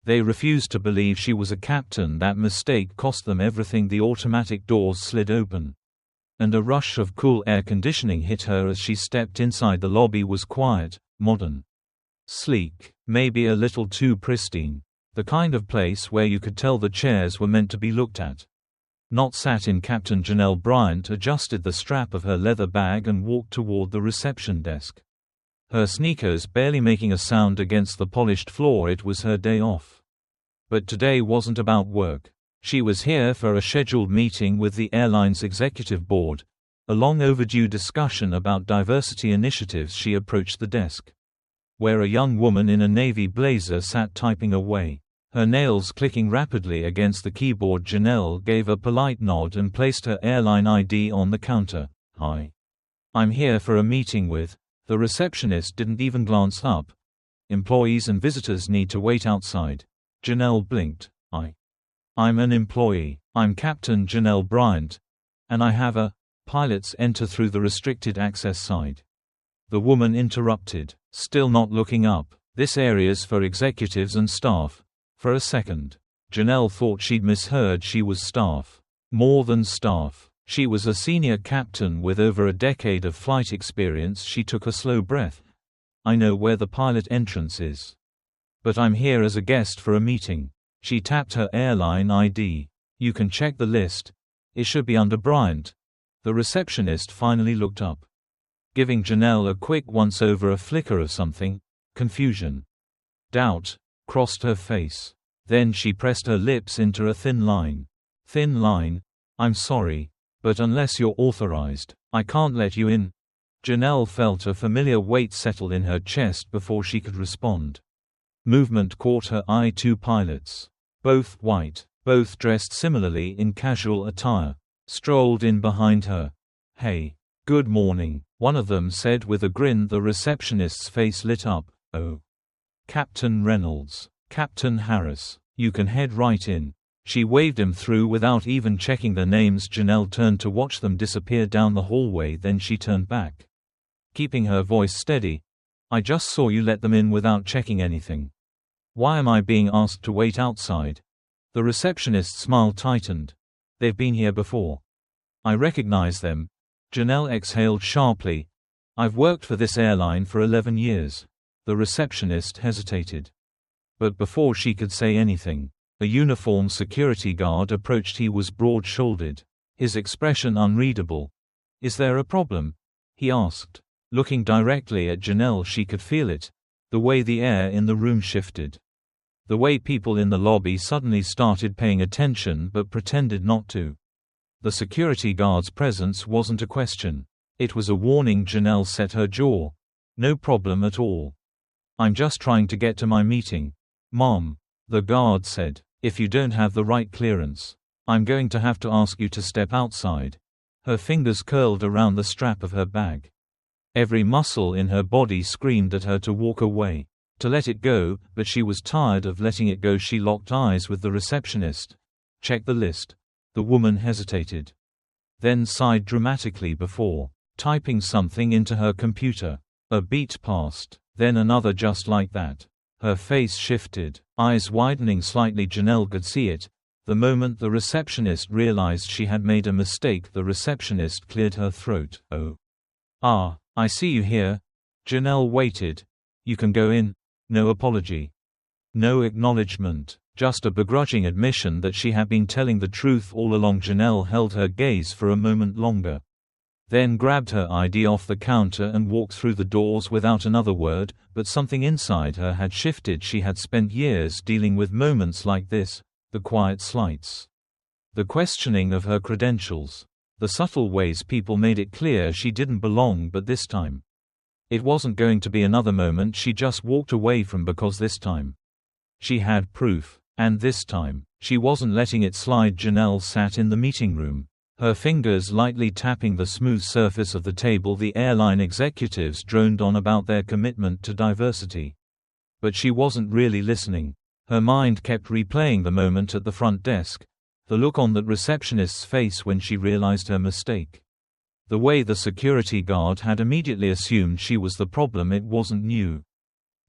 They refused to believe she was a captain. That mistake cost them everything. The automatic doors slid open, and a rush of cool air conditioning hit her as she stepped inside. The lobby was quiet, modern, sleek, maybe a little too pristine. The kind of place where you could tell the chairs were meant to be looked at, not sat in. Captain Janelle Bryant adjusted the strap of her leather bag and walked toward the reception desk, her sneakers barely making a sound against the polished floor. It was her day off. But today wasn't about work. She was here for a scheduled meeting with the airline's executive board, a long overdue discussion about diversity initiatives. She approached the desk, where a young woman in a navy blazer sat typing away, her nails clicking rapidly against the keyboard. Janelle gave a polite nod and placed her airline ID on the counter. "Hi. I'm here for a meeting with." The receptionist didn't even glance up. "Employees and visitors need to wait outside." Janelle blinked. I'm an employee. I'm Captain Janelle Bryant, and I have a..." Pilots enter through the restricted access side. The woman interrupted, still not looking up. "This area's for executives and staff." For a second, Janelle thought she'd misheard. She was staff. More than staff. She was a senior captain with over a decade of flight experience. She took a slow breath. "I know where the pilot entrance is, but I'm here as a guest for a meeting." She tapped her airline ID. "You can check the list. It should be under Bryant." The receptionist finally looked up, giving Janelle a quick once-over. A flicker of something. Confusion. Doubt crossed her face. Then she pressed her lips into a thin line. "Thin line? I'm sorry, but unless you're authorized, I can't let you in." Janelle felt a familiar weight settle in her chest before she could respond. Movement caught her eye. Two pilots, both white, both dressed similarly in casual attire, strolled in behind her. "Hey. Good morning," one of them said with a grin. The receptionist's face lit up. "Oh. Captain Reynolds. Captain Harris. You can head right in." She waved him through without even checking their names. Janelle turned to watch them disappear down the hallway. Then she turned back, keeping her voice steady. "I just saw you let them in without checking anything. Why am I being asked to wait outside?" The receptionist's smile tightened. "They've been here before. I recognize them." Janelle exhaled sharply. "I've worked for this airline for 11 years. The receptionist hesitated. But before she could say anything, a uniformed security guard approached. He was broad-shouldered, his expression unreadable. "Is there a problem?" he asked. Looking directly at Janelle, she could feel it. The way the air in the room shifted. The way people in the lobby suddenly started paying attention but pretended not to. The security guard's presence wasn't a question. It was a warning. Janelle set her jaw. "No problem at all. I'm just trying to get to my meeting." "Mom," the guard said, "if you don't have the right clearance, I'm going to have to ask you to step outside." Her fingers curled around the strap of her bag. Every muscle in her body screamed at her to walk away, to let it go, but she was tired of letting it go. She locked eyes with the receptionist. "Check the list." The woman hesitated, then sighed dramatically before typing something into her computer. A beat passed, then another just like that. Her face shifted, eyes widening slightly. Janelle could see it. The moment the receptionist realized she had made a mistake, the receptionist cleared her throat. "Oh. I see you here." Janelle waited. "You can go in." No apology. No acknowledgement. Just a begrudging admission that she had been telling the truth all along. Janelle held her gaze for a moment longer, then grabbed her ID off the counter and walked through the doors without another word, but something inside her had shifted. She had spent years dealing with moments like this, the quiet slights, the questioning of her credentials, the subtle ways people made it clear she didn't belong. But this time, it wasn't going to be another moment she just walked away from, because this time, she had proof. And this time, she wasn't letting it slide. Janelle sat in the meeting room, her fingers lightly tapping the smooth surface of the table. The airline executives droned on about their commitment to diversity, but she wasn't really listening. Her mind kept replaying the moment at the front desk, the look on that receptionist's face when she realized her mistake, the way the security guard had immediately assumed she was the problem. It wasn't new.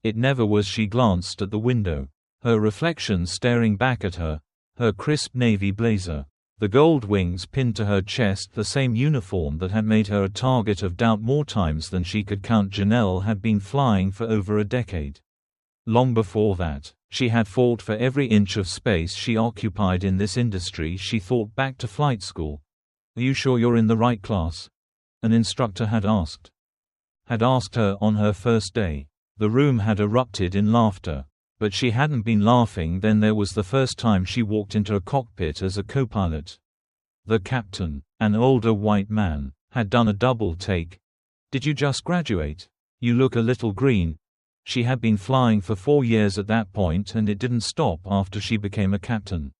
It never was. She glanced at the window. her reflection staring back at her, her crisp navy blazer, the gold wings pinned to her chest, the same uniform that had made her a target of doubt more times than she could count. Janelle had been flying for over a decade. Long before that, she had fought for every inch of space she occupied in this industry. She thought back to flight school. "Are you sure you're in the right class?" an instructor had asked her on her first day. The room had erupted in laughter. But she hadn't been laughing then. There was the first time she walked into a cockpit as a co-pilot. The captain, an older white man, had done a double take. "Did you just graduate? You look a little green." She had been flying for 4 years at that point, and it didn't stop after she became a captain.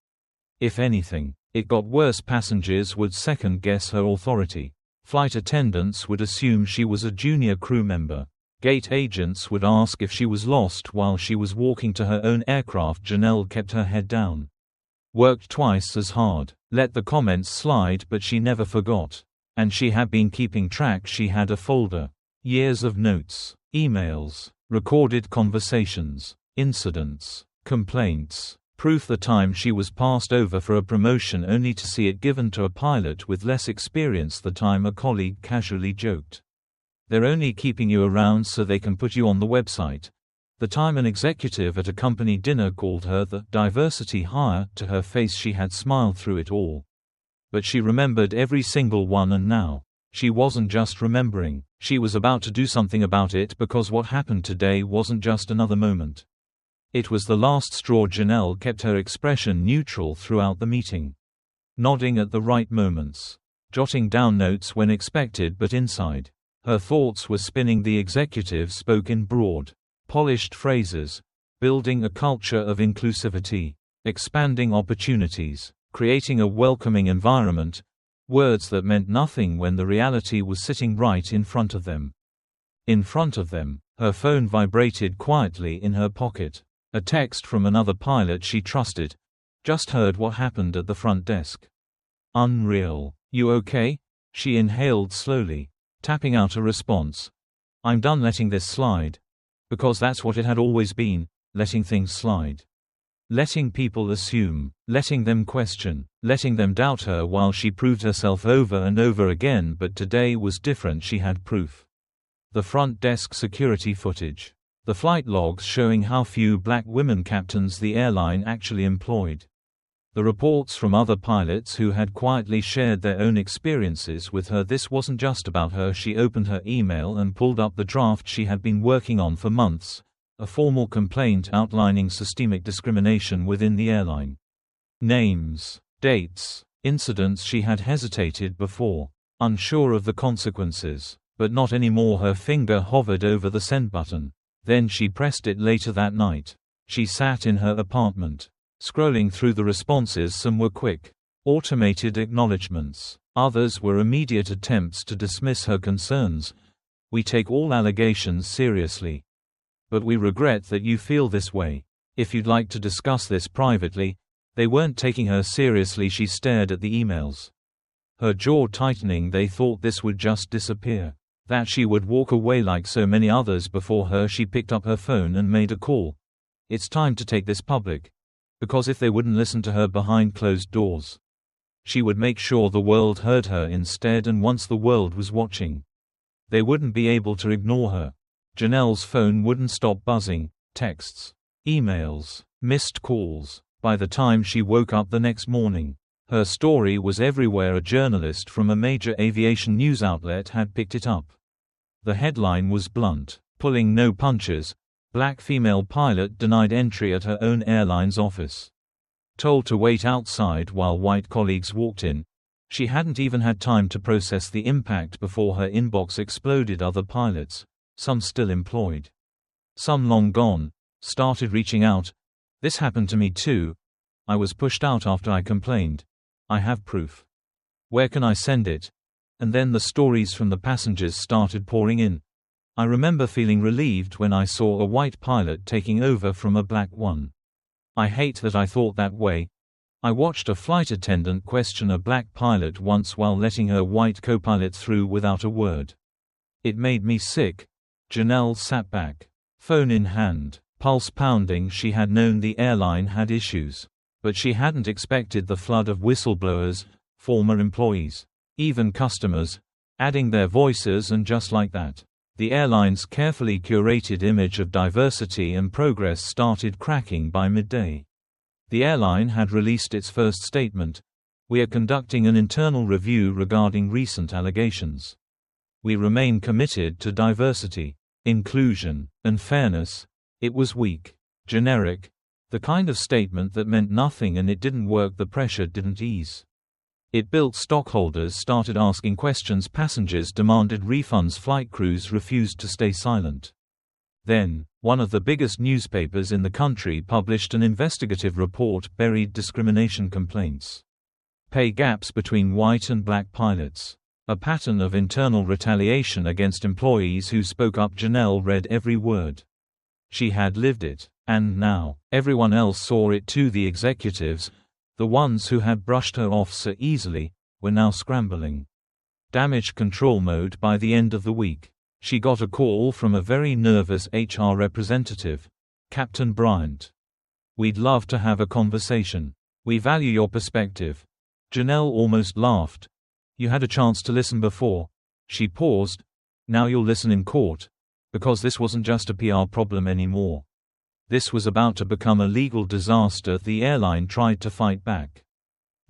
If anything, it got worse. Passengers would second-guess her authority. Flight attendants would assume she was a junior crew member. Gate agents would ask if she was lost while she was walking to her own aircraft. Janelle kept her head down. Worked twice as hard. Let the comments slide, but she never forgot. And she had been keeping track. She had a folder. Years of notes, emails, recorded conversations, incidents, complaints, proof. The time she was passed over for a promotion only to see it given to a pilot with less experience. The time a colleague casually joked, "They're only keeping you around so they can put you on the website." The time an executive at a company dinner called her the diversity hire. To her face she had smiled through it all. But she remembered every single one, and now, she wasn't just remembering, she was about to do something about it, because what happened today wasn't just another moment. It was the last straw. Janelle kept her expression neutral throughout the meeting. Nodding at the right moments. Jotting down notes when expected, but inside, her thoughts were spinning. The executive spoke in broad, polished phrases, building a culture of inclusivity, expanding opportunities, creating a welcoming environment, words that meant nothing when the reality was sitting right in front of them. In front of them, her phone vibrated quietly in her pocket. A text from another pilot she trusted. "Just heard what happened at the front desk." Unreal. "You okay?" She inhaled slowly, tapping out a response. "I'm done letting this slide." Because that's what it had always been, letting things slide. Letting people assume, letting them question, letting them doubt her while she proved herself over and over again. But today was different. She had proof. The front desk security footage. The flight logs showing how few black women captains the airline actually employed. The reports from other pilots who had quietly shared their own experiences with her. This wasn't just about her. She opened her email and pulled up the draft she had been working on for months, a formal complaint outlining systemic discrimination within the airline. Names, dates, incidents she had hesitated before, unsure of the consequences, but not anymore. Her finger hovered over the send button. Then she pressed it. Later that night, she sat in her apartment, scrolling through the responses. Some were quick, automated acknowledgments. Others were immediate attempts to dismiss her concerns. "We take all allegations seriously, but we regret that you feel this way. If you'd like to discuss this privately." They weren't taking her seriously. She stared at the emails, her jaw tightening. They thought this would just disappear, that she would walk away like so many others before her. She picked up her phone and made a call. "It's time to take this public." Because if they wouldn't listen to her behind closed doors, she would make sure the world heard her instead. And once the world was watching, they wouldn't be able to ignore her. Janelle's phone wouldn't stop buzzing. Texts, emails, missed calls. By the time she woke up the next morning, her story was everywhere. A journalist from a major aviation news outlet had picked it up. The headline was blunt, pulling no punches. Black female pilot denied entry at her own airline's office. Told to wait outside while white colleagues walked in. She hadn't even had time to process the impact before her inbox exploded. Other pilots, some still employed, some long gone, started reaching out. "This happened to me too. I was pushed out after I complained. I have proof. Where can I send it?" And then the stories from the passengers started pouring in. "I remember feeling relieved when I saw a white pilot taking over from a black one. I hate that I thought that way. I watched a flight attendant question a black pilot once while letting her white co-pilot through without a word. It made me sick." Janelle sat back, phone in hand, Pulse pounding, she had known the airline had issues. But she hadn't expected the flood of whistleblowers, former employees, even customers, adding their voices, and just like that, the airline's carefully curated image of diversity and progress started cracking by midday. The airline had released its first statement: "We are conducting an internal review regarding recent allegations. We remain committed to diversity, inclusion, and fairness." It was weak, generic, the kind of statement that meant nothing, and it didn't work. The pressure didn't ease. It built. Stockholders started asking questions, passengers demanded refunds, flight crews refused to stay silent. Then, one of the biggest newspapers in the country published an investigative report: buried discrimination complaints. Pay gaps between white and black pilots. A pattern of internal retaliation against employees who spoke up. Janelle read every word. She had lived it, and now, everyone else saw it too. The executives, the ones who had brushed her off so easily, were now scrambling. Damage control mode. By the end of the week, she got a call from a very nervous HR representative: "Captain Bryant. We'd love to have a conversation. We value your perspective." Janelle almost laughed. "You had a chance to listen before." She paused. "Now you'll listen in court. Because this wasn't just a PR problem anymore. This was about to become a legal disaster." The airline tried to fight back.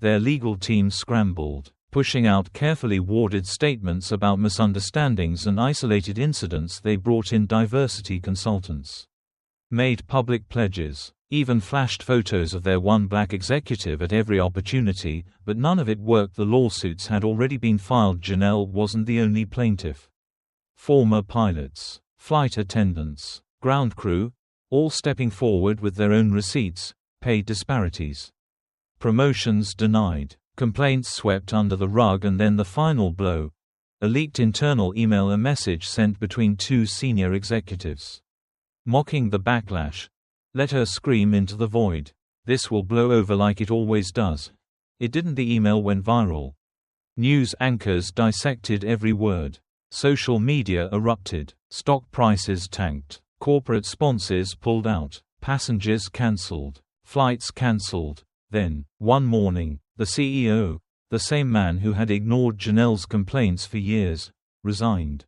Their legal team scrambled, pushing out carefully worded statements about misunderstandings and isolated incidents. They brought in diversity consultants, made public pledges, even flashed photos of their one black executive at every opportunity, but none of it worked. The lawsuits had already been filed. Janelle wasn't the only plaintiff. Former pilots, flight attendants, ground crew, all stepping forward with their own receipts: pay disparities, promotions denied, complaints swept under the rug. And then the final blow: a leaked internal email, a message sent between two senior executives, mocking the backlash. Let her scream into the void. This will blow over like it always does. It didn't. The email went viral. News anchors dissected every word. Social media erupted. Stock prices tanked. Corporate sponsors pulled out. Passengers cancelled. Flights cancelled. Then, one morning, the CEO, the same man who had ignored Janelle's complaints for years, resigned.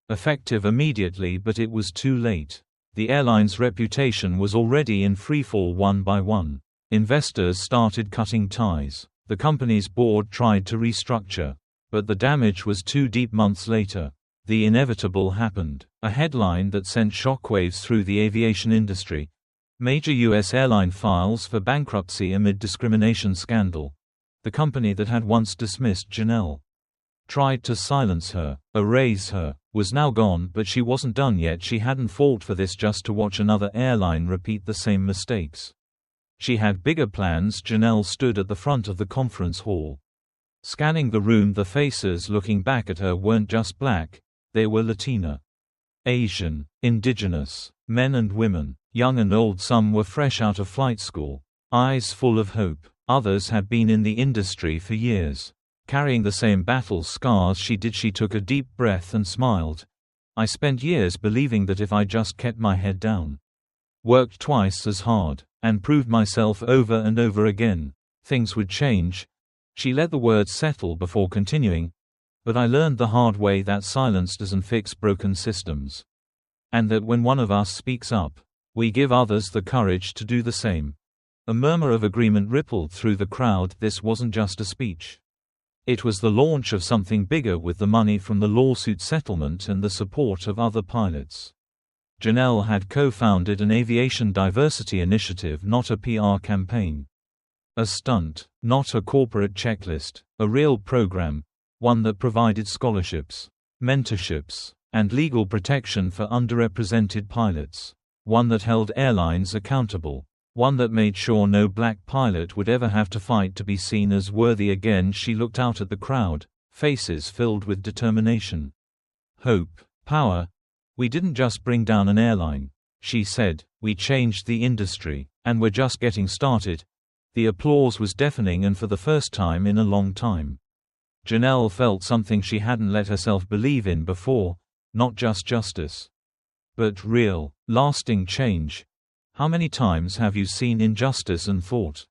Effective immediately, but it was too late. The airline's reputation was already in freefall. One by one, investors started cutting ties. The company's board tried to restructure. But the damage was too deep. Months later, the inevitable happened. A headline that sent shockwaves through the aviation industry: major U.S. airline files for bankruptcy amid discrimination scandal. The company that had once dismissed Janelle, tried to silence her, erase her, was now gone. But she wasn't done yet. She hadn't fought for this just to watch another airline repeat the same mistakes. She had bigger plans. Janelle stood at the front of the conference hall, scanning the room. The faces looking back at her weren't just black, they were Latina, Asian, indigenous, men and women, young and old. Some were fresh out of flight school, eyes full of hope. Others had been in the industry for years, carrying the same battle scars she did. She took a deep breath and smiled. "I spent years believing that if I just kept my head down, worked twice as hard, and proved myself over and over again, things would change." She let the words settle before continuing. "But I learned the hard way that silence doesn't fix broken systems. And that when one of us speaks up, we give others the courage to do the same." A murmur of agreement rippled through the crowd. This wasn't just a speech. It was the launch of something bigger. With the money from the lawsuit settlement and the support of other pilots, Janelle had co-founded an aviation diversity initiative, not a PR campaign. A stunt, not a corporate checklist, a real program, one that provided scholarships, mentorships, and legal protection for underrepresented pilots, one that held airlines accountable, one that made sure no black pilot would ever have to fight to be seen as worthy again. She looked out at the crowd, faces filled with determination, hope, power. "We didn't just bring down an airline," she said, "we changed the industry, and we're just getting started." The applause was deafening, and for the first time in a long time, Janelle felt something she hadn't let herself believe in before: not just justice, but real, lasting change. How many times have you seen injustice and thought,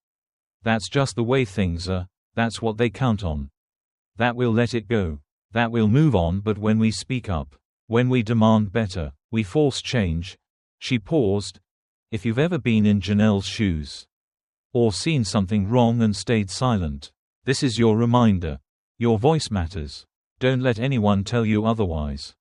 "That's just the way things are, that's what they count on. That we'll let it go. That we'll move on." But when we speak up, when we demand better, we force change. She paused. If you've ever been in Janelle's shoes, or seen something wrong and stayed silent, this is your reminder. Your voice matters. Don't let anyone tell you otherwise.